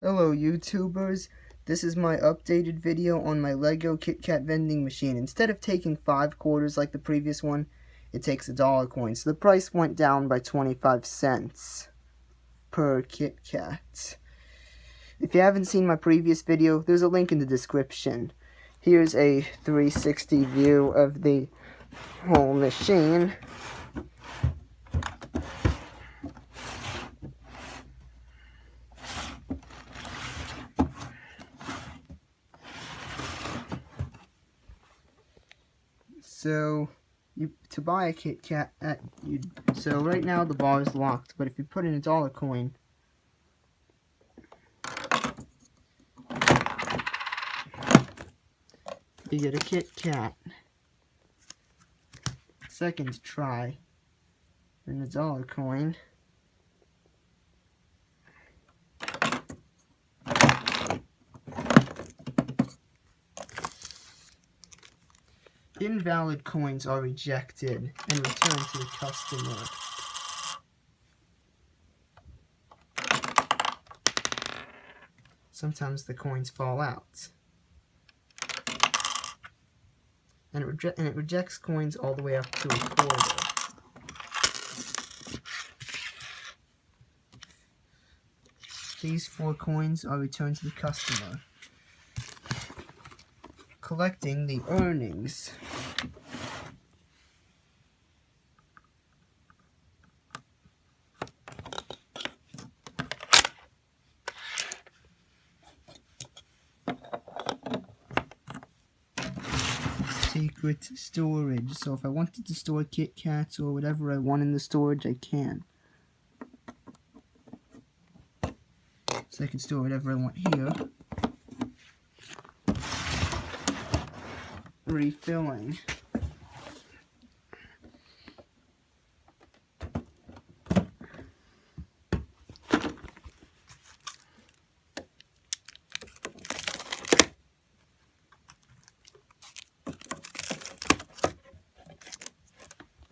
Hello YouTubers, this is my updated video on my Lego Kit Kat vending machine. Instead of taking 5 quarters like the previous one, it takes $1 coin. So the price went down by 25 cents per Kit Kat. If you haven't seen my previous video, there's a link in the description. Here's a 360 view of the whole machine. So, to buy a Kit Kat, so right now the bar is locked, but if you put in $1 coin, you get a Kit Kat. Second try, and $1 coin. Invalid coins are rejected and returned to the customer. Sometimes the coins fall out. And it rejects coins all the way up to a quarter. These 4 coins are returned to the customer, collecting the earnings. Secret storage. So if I wanted to store Kit Kats or whatever I want in the storage, I can. So I can store whatever I want here. Refilling.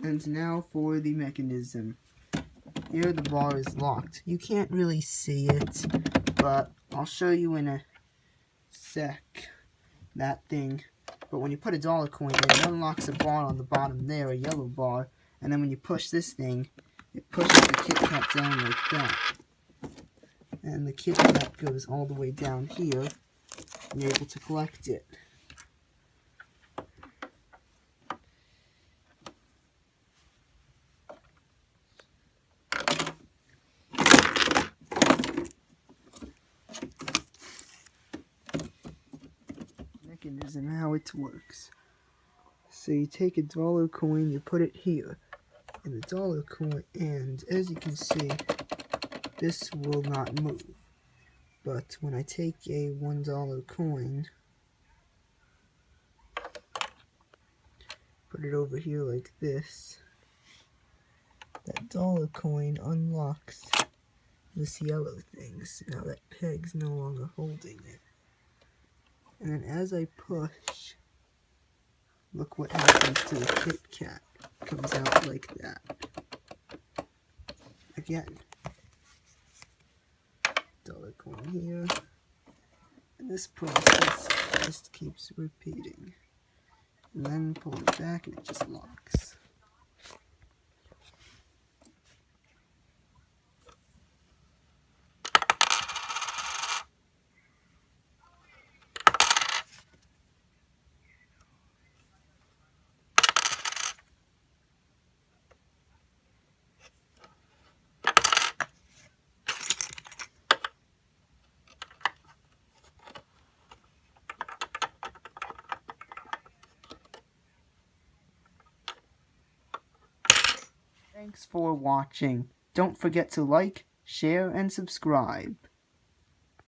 And now for the mechanism. Here the bar is locked. You can't really see it, but I'll show you in a sec that thing. But when you put $1 coin in, it unlocks a bar on the bottom there, a yellow bar, and then when you push this thing, it pushes the Kit Kat down like that. And the Kit Kat goes all the way down here, and you're able to collect it. Mechanism, how it works. So you take $1 coin, you put it here, and the $1 coin, and as you can see, this will not move. But when I take a $1 coin, put it over here like this, that $1 coin unlocks this yellow thing. So now that peg's no longer holding it. And then as I push, look what happens to the Kit Kat. It comes out like that. Again. $1 coin here. And this process just keeps repeating. And then pull it back and it just locks. Thanks for watching. Don't forget to like, share, and subscribe.